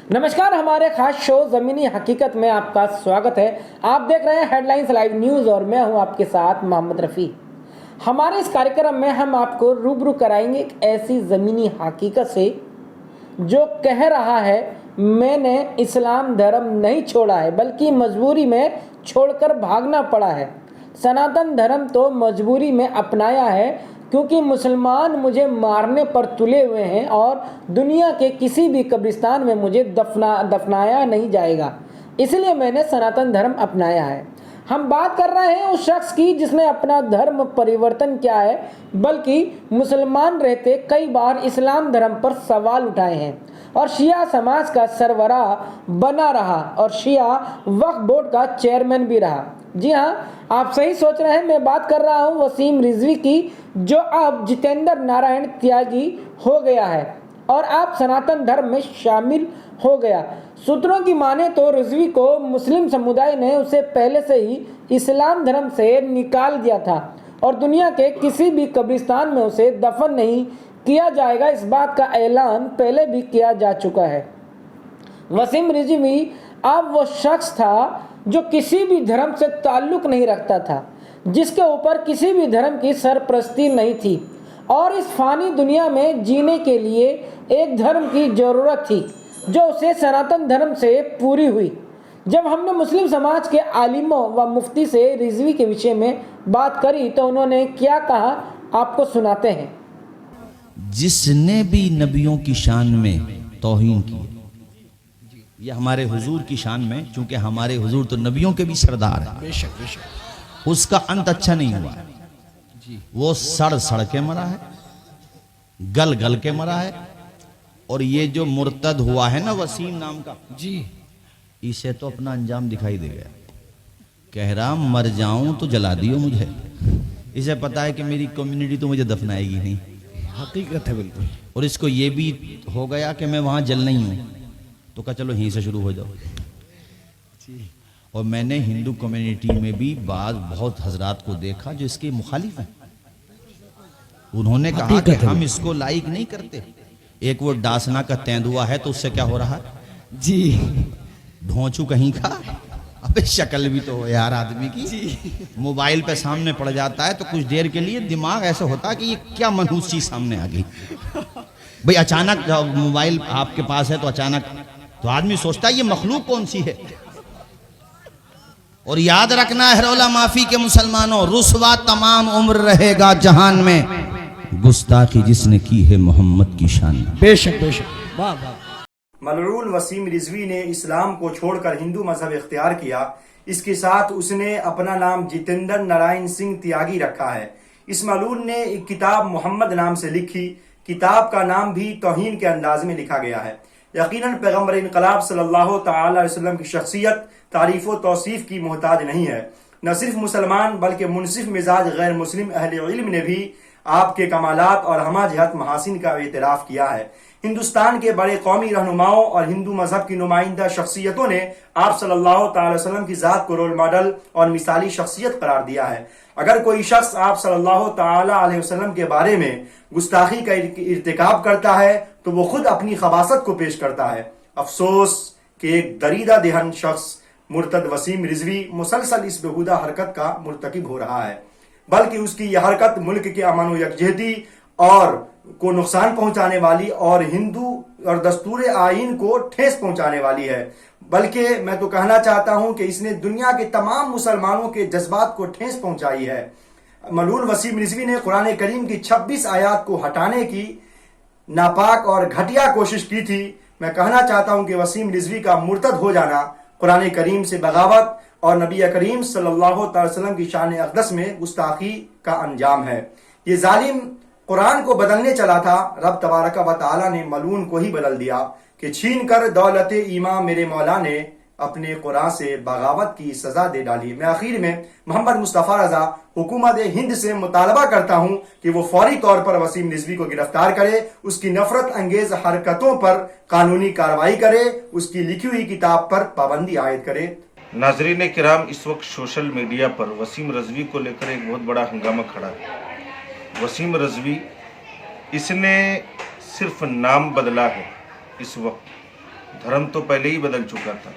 नमस्कार, हमारे खास शो ज़मीनी हकीकत में आपका स्वागत है। आप देख रहे हैं हेडलाइंस लाइव न्यूज़ और मैं हूं आपके साथ मोहम्मद रफ़ी। हमारे इस कार्यक्रम में हम आपको रूबरू कराएंगे एक ऐसी ज़मीनी हकीकत से जो कह रहा है मैंने इस्लाम धर्म नहीं छोड़ा है बल्कि मजबूरी में छोड़कर भागना पड़ा है। सनातन धर्म तो मजबूरी में अपनाया है क्योंकि मुसलमान मुझे मारने पर तुले हुए हैं और दुनिया के किसी भी कब्रिस्तान में मुझे दफनाया नहीं जाएगा, इसलिए मैंने सनातन धर्म अपनाया है। हम बात कर रहे हैं उस शख्स की जिसने अपना धर्म परिवर्तन किया है, बल्कि मुसलमान रहते कई बार इस्लाम धर्म पर सवाल उठाए हैं और शिया समाज का सरबराह बना रहा और शिया वक्फ बोर्ड का चेयरमैन भी रहा। जी हाँ, आप सही सोच रहे हैं, मैं बात कर रहा हूँ वसीम रिजवी की, जो अब जितेंद्र नारायण त्यागी हो गया है और आप सनातन धर्म में शामिल हो गया। सूत्रों की माने तो रिजवी को मुस्लिम समुदाय ने उसे पहले से ही इस्लाम धर्म से निकाल दिया था और दुनिया के किसी भी कब्रिस्तान में उसे दफन नहीं किया जाएगा, इस बात का ऐलान पहले भी किया जा चुका है। वसीम रिजवी अब वो शख्स था जो किसी भी धर्म से ताल्लुक नहीं रखता था, जिसके ऊपर किसी भी धर्म की सरपरस्ती नहीं थी और इस फानी दुनिया में जीने के लिए एक धर्म की ज़रूरत थी जो उसे सनातन धर्म से पूरी हुई। जब हमने मुस्लिम समाज के आलिमों व मुफ्ती से रिजवी के विषय में बात करी तो उन्होंने क्या कहा, आपको सुनाते हैं। जिसने भी नबियों की शान में तौहीन की, ये हमारे हुजूर की शान में, चूंकि हमारे हुजूर तो नबियों के भी सरदार हैं, बेशक बेशक, उसका अंत अच्छा नहीं हुआ। वो सड़ के मरा है, गल के मरा है। और ये जो मुर्तद हुआ है ना वसीम नाम का, जी इसे तो अपना अंजाम दिखाई दे गया। कह रहा मर जाऊं तो जला दियो मुझे, इसे पता है कि मेरी कम्युनिटी तो मुझे दफनाएगी नहीं। हकीकत है बिल्कुल। और इसको ये भी हो गया कि मैं वहां जल नहीं हूं, तो कहा चलो यहीं से शुरू हो जाओ। और मैंने हिंदू कम्युनिटी में भी बहुत हजरात को देखा जो इसके मुखालिफ हैं। उन्होंने कहा कि हम इसको लाइक नहीं करते। एक वो डासना का तेंदुआ है तो उससे क्या हो रहा है जी, ढोंचू कहीं का। अबे शक्ल भी तो हो यार आदमी की। मोबाइल पे सामने पड़ जाता है तो कुछ देर के लिए दिमाग ऐसा होता है कि ये क्या मनहूस चीज सामने आ गई। भाई अचानक मोबाइल आपके पास है तो अचानक तो आदमी सोचता है ये मखलूक कौन सी है। और याद रखना है रौला माफी के मुसलमानों, रुसवा तमाम उम्र रहेगा जहान में गुस्ताखी जिसने की है मोहम्मद की शान। बेशक बेशक, वाह वाह। मलऊन वसीम रिजवी ने इस्लाम को छोड़कर हिंदू मजहब इख्तियार किया। इसके साथ उसने अपना नाम जितेंद्र नारायण सिंह त्यागी रखा है। इस मलऊन ने एक किताब मोहम्मद नाम से लिखी। किताब का नाम भी तौहीन के अंदाज में लिखा गया है। यकीनन पैगम्बर इनकलाब सल्लल्लाहु तआला अलैहि वसल्लम की शख्सियत तारीफ व तौसीफ की मोहताज नहीं है। न सिर्फ मुसलमान बल्कि मुनसिफ मिजाज गैर मुस्लिम अहले इल्म ने भी आपके कमालात और हमा जहत महासिन का एतराफ़ किया है। हिंदुस्तान के बड़े कौमी रहनुमाओं और हिंदू मजहब की नुमाइंदा शख्सियतों ने आप सल्लल्लाहु अलैहि वसल्लम की ज़ात को रोल मॉडल और मिसाली शख्सियत करार दिया है। अगर कोई शख्स आप सल्लल्लाहु अलैहि वसल्लम के बारे में गुस्ताखी का इर्तिकाब करता है तो वो खुद अपनी खबासत को पेश करता है। अफसोस कि एक दरीदा देहन शख्स मुर्तद वसीम रिजवी मुसलसल इस बेहुदा हरकत का मुर्तकिब हो रहा है, बल्कि उसकी यह हरकत मुल्क के अमन व यकजहती और को नुकसान पहुंचाने वाली और हिंदू और दस्तूर आइन को ठेस पहुंचाने वाली है। बल्कि मैं तो कहना चाहता हूं कि इसने दुनिया के तमाम मुसलमानों के जज्बात को ठेस पहुंचाई है। मलऊन वसीम रिजवी ने कुरान करीम की 26 आयात को हटाने की नापाक और घटिया कोशिश की थी। मैं कहना चाहता हूं कि वसीम रिजवी का मुर्तद हो जाना कुरान करीम से बगावत और नबी करीम सल्लल्लाहु अलैहि वसल्लम की शान अक़दस में गुस्ताखी का अंजाम है। ये जालिम कुरान को बदलने चला था, रब तबारक व तआला ने मलून को ही बदल दिया कि छीन कर दौलत ईमान मेरे मौला ने अपने कुरान से बगावत की सजा दे डाली। मैं आखिर में मोहम्मद मुस्तफ़ा रजा हुकूमत हिंद से मुतालबा करता हूं कि वो फौरी तौर पर वसीम रिजवी को गिरफ्तार करे, उसकी नफरत अंगेज हरकतों पर कानूनी कार्रवाई करे, उसकी लिखी हुई किताब पर पाबंदी आयद करे। नाजरीन किराम, इस वक्त सोशल मीडिया पर वसीम रिजवी को लेकर एक बहुत बड़ा हंगामा खड़ा है। वसीम रिजवी, इसने सिर्फ नाम बदला है। इस वक्त धर्म तो पहले ही बदल चुका था,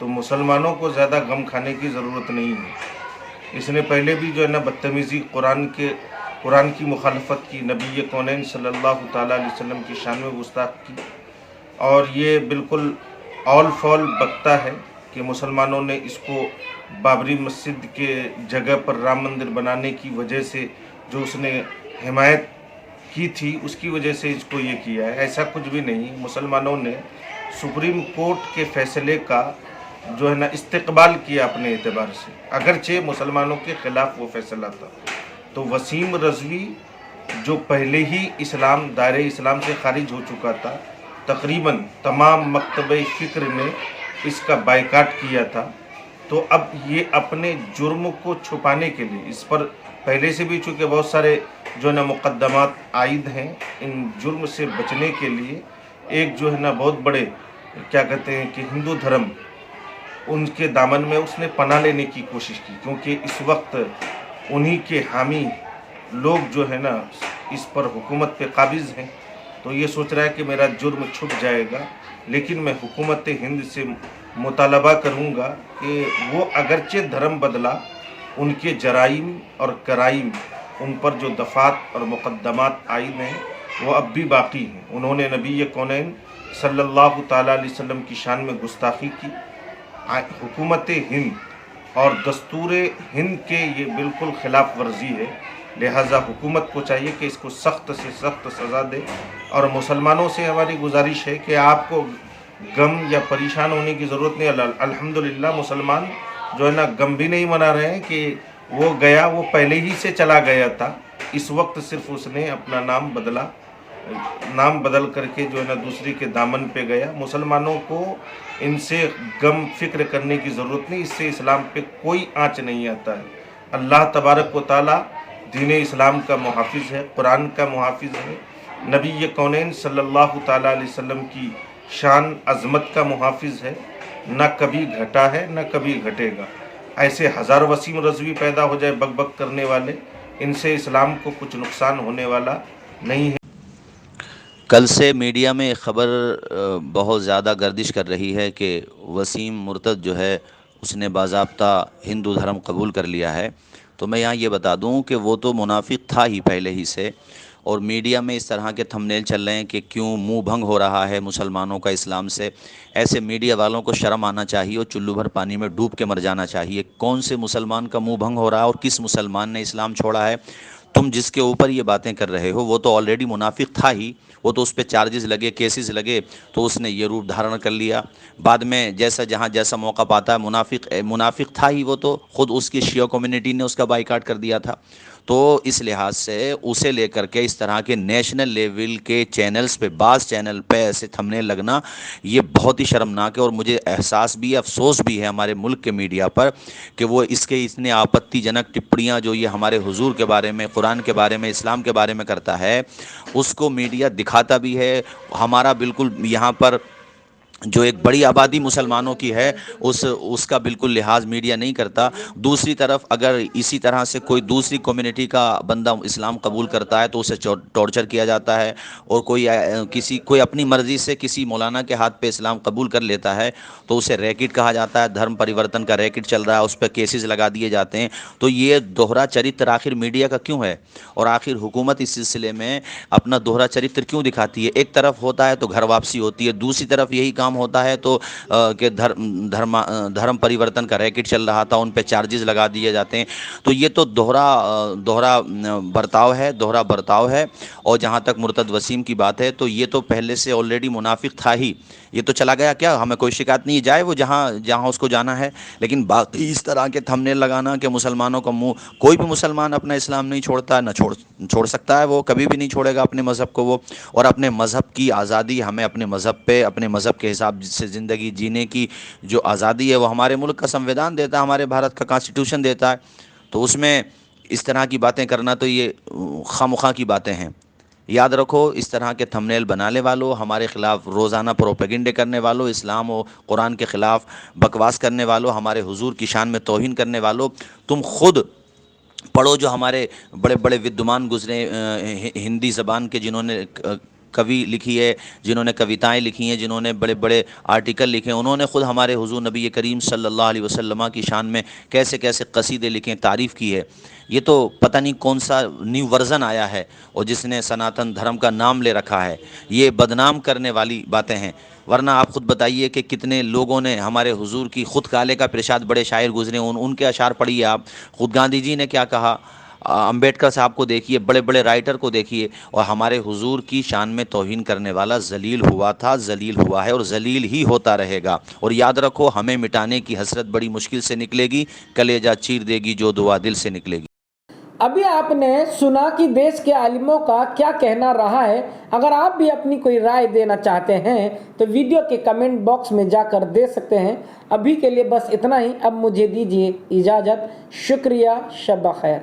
तो मुसलमानों को ज़्यादा गम खाने की ज़रूरत नहीं है। इसने पहले भी जो है ना बदतमीज़ी कुरान की मुखालफत की, नबी कौनैन सल्लल्लाहु ताला अलैहि वसल्लम की शान में गुस्ताख की, और ये बिल्कुल ऑल फॉल बकता है कि मुसलमानों ने इसको बाबरी मस्जिद के जगह पर राम मंदिर बनाने की वजह से जो उसने हिमायत की थी उसकी वजह से इसको ये किया है। ऐसा कुछ भी नहीं। मुसलमानों ने सुप्रीम कोर्ट के फैसले का जो है ना इस्तेकबाल किया अपने एतबार से, अगरचे मुसलमानों के ख़िलाफ़ वो फैसला था। तो वसीम रज़वी जो पहले ही दायरे इस्लाम से खारिज हो चुका था, तकरीबन तमाम मकतब फ़िक्र ने इसका बायकाट किया था, तो अब ये अपने जुर्म को छुपाने के लिए, इस पर पहले से भी चूँकि बहुत सारे जो है ना मुकद्दमात आयद हैं, इन जुर्म से बचने के लिए एक जो है ना बहुत बड़े क्या कहते हैं कि हिंदू धर्म उनके दामन में उसने पनाह लेने की कोशिश की, क्योंकि इस वक्त उन्हीं के हामी लोग जो है ना इस पर हुकूमत पे काबिज़ हैं। तो ये सोच रहा है कि मेरा जुर्म छुप जाएगा, लेकिन मैं हुकूमत हिंद से मुतालबा करूँगा कि वो अगरचे धर्म बदला, उनके जराइम और कराइम, उन पर जो दफ़ात और मुकद्दमात आयद हैं वो अब भी बाकी हैं। उन्होंने नबी कौनैन सल्लल्लाहु ताला अलैहि वसल्लम की शान में गुस्ताखी की, हुकूमत हिंद और दस्तूर हिंद के ये बिल्कुल ख़िलाफ़ वर्जी है। लिहाजा हुकूमत को चाहिए कि इसको सख्त से सख्त सज़ा दे, और मुसलमानों से हमारी गुजारिश है कि आपको गम या परेशान होने की ज़रूरत नहीं। अल्हम्दुलिल्लाह मुसलमान जो है ना गम भी नहीं मना रहे हैं कि वो गया, वो पहले ही से चला गया था, इस वक्त सिर्फ उसने अपना नाम बदल करके जो है ना दूसरी के दामन पे गया। मुसलमानों को इनसे गम फिक्र करने की ज़रूरत नहीं, इससे इस्लाम पे कोई आँच नहीं आता है। अल्लाह तबारक व तआला दीन इस्लाम का मुहाफ़िज़ है, कुरान का मुहाफ़िज़ है, नबी कौनैन सल्लल्लाहु ताला अलैहि वसल्लम की शान अज़मत का मुहाफ़िज़ है, न कभी घटा है न कभी घटेगा। ऐसे हज़ार वसीम रज़वी पैदा हो जाए बक बक करने वाले, इनसे इस्लाम को कुछ नुकसान होने वाला नहीं है। कल से मीडिया में ख़बर बहुत ज़्यादा गर्दिश कर रही है कि वसीम मुर्तद जो है उसने बाज़ाब्ता हिंदू धर्म कबूल कर लिया है। तो मैं यहाँ ये बता दूँ कि वो तो मुनाफिक था ही पहले ही से, और मीडिया में इस तरह के थंबनेल चल रहे हैं कि क्यों मुंह भंग हो रहा है मुसलमानों का इस्लाम से। ऐसे मीडिया वालों को शर्म आना चाहिए और चुल्लू भर पानी में डूब के मर जाना चाहिए। कौन से मुसलमान का मुंह भंग हो रहा है और किस मुसलमान ने इस्लाम छोड़ा है? तुम जिसके ऊपर ये बातें कर रहे हो वो तो ऑलरेडी मुनाफिक था ही, वो तो उस पर चार्जेस लगे, केसेस लगे, तो उसने ये रूप धारण कर लिया। बाद में जहाँ जैसा मौका पाता है मुनाफिक था ही वो, तो ख़ुद उसकी शिया कम्युनिटी ने उसका बाइकाट कर दिया था। तो इस लिहाज से उसे लेकर के इस तरह के नेशनल लेवल के चैनल्स पे, बाज़ चैनल पे ऐसे थंबनेल लगना ये बहुत ही शर्मनाक है। और मुझे एहसास भी है, अफसोस भी है हमारे मुल्क के मीडिया पर कि वो इसके इतने आपत्तिजनक टिप्पणियाँ जो ये हमारे हुजूर के बारे में, कुरान के बारे में, इस्लाम के बारे में करता है, उसको मीडिया दिखाता भी है। हमारा बिल्कुल यहाँ पर जो एक बड़ी आबादी मुसलमानों की है उसका बिल्कुल लिहाज मीडिया नहीं करता। दूसरी तरफ अगर इसी तरह से कोई दूसरी कम्युनिटी का बंदा इस्लाम कबूल करता है तो उसे टॉर्चर किया जाता है, और कोई अपनी मर्ज़ी से किसी मौलाना के हाथ पे इस्लाम कबूल कर लेता है तो उसे रैकेट कहा जाता है, धर्म परिवर्तन का रैकेट चल रहा है, उस पर केसेस लगा दिए जाते हैं। तो ये दोहरा चरित्र आखिर मीडिया का क्यों है, और आखिर हुकूमत इस सिलसिले में अपना दोहरा चरित्र क्यों दिखाती है? एक तरफ होता है तो घर वापसी होती है, दूसरी तरफ यही काम होता है तो कि धर्म परिवर्तन का रैकेट चल रहा था, उन पे चार्जेस लगा दिए जाते हैं। तो ये तो दोहरा बर्ताव है। और जहाँ तक मुर्तद वसीम की बात है तो ये तो पहले से ऑलरेडी मुनाफिक था ही, ये तो चला गया क्या, हमें कोई शिकायत नहीं, जाए वो जहाँ उसको जाना है। लेकिन बाकी इस तरह के थंबनेल लगाना कि मुसलमानों का मुंह, कोई भी मुसलमान अपना इस्लाम नहीं छोड़ता, न छोड़ सकता है, वो कभी भी नहीं छोड़ेगा अपने मज़हब को वो। और अपने मज़हब की आज़ादी, हमें अपने मज़हब पे, अपने मज़हब के हिसाब से ज़िंदगी जीने की जो आज़ादी है वो हमारे मुल्क का संविधान देता है, हमारे भारत का कॉन्स्टिट्यूशन देता है। तो उसमें इस तरह की बातें करना तो ये खामखा की बातें हैं। याद रखो, इस तरह के थंबनेल बनाने वालों, हमारे ख़िलाफ़ रोज़ाना प्रोपेगेंडे करने वालों, इस्लाम और कुरान के ख़िलाफ़ बकवास करने वालों, हमारे हुजूर की शान में तौहीन करने वालों, तुम खुद पढ़ो जो हमारे बड़े बड़े विद्वान गुज़रे हिंदी ज़बान के, जिन्होंने कवि लिखी है, जिन्होंने कविताएं लिखी हैं, जिन्होंने बड़े बड़े आर्टिकल लिखे हैं, उन्होंने खुद हमारे हुजूर नबी करीम सल्लल्लाहु अलैहि वसल्लम की शान में कैसे कैसे कसीदे लिखे, तारीफ़ की है। ये तो पता नहीं कौन सा न्यू वर्ज़न आया है और जिसने सनातन धर्म का नाम ले रखा है। ये बदनाम करने वाली बातें हैं। वरना आप ख़ुद बताइए कि कितने लोगों ने हमारे हुजूर की ख़ुद काले का प्रशाद, बड़े शायर गुजरे, उनके अशार पढ़िए आप। ख़ुद गांधी जी ने क्या कहा, अंबेडकर साहब को देखिए, बड़े बड़े राइटर को देखिए, और हमारे हुजूर की शान में तौहीन करने वाला जलील हुआ था, जलील हुआ है और जलील ही होता रहेगा। और याद रखो, हमें मिटाने की हसरत बड़ी मुश्किल से निकलेगी, कलेजा चीर देगी जो दुआ दिल से निकलेगी। अभी आपने सुना कि देश के आलिमों का क्या कहना रहा है। अगर आप भी अपनी कोई राय देना चाहते हैं तो वीडियो के कमेंट बॉक्स में जाकर दे सकते हैं। अभी के लिए बस इतना ही। अब मुझे दीजिए इजाज़त। शुक्रिया। शब खैर।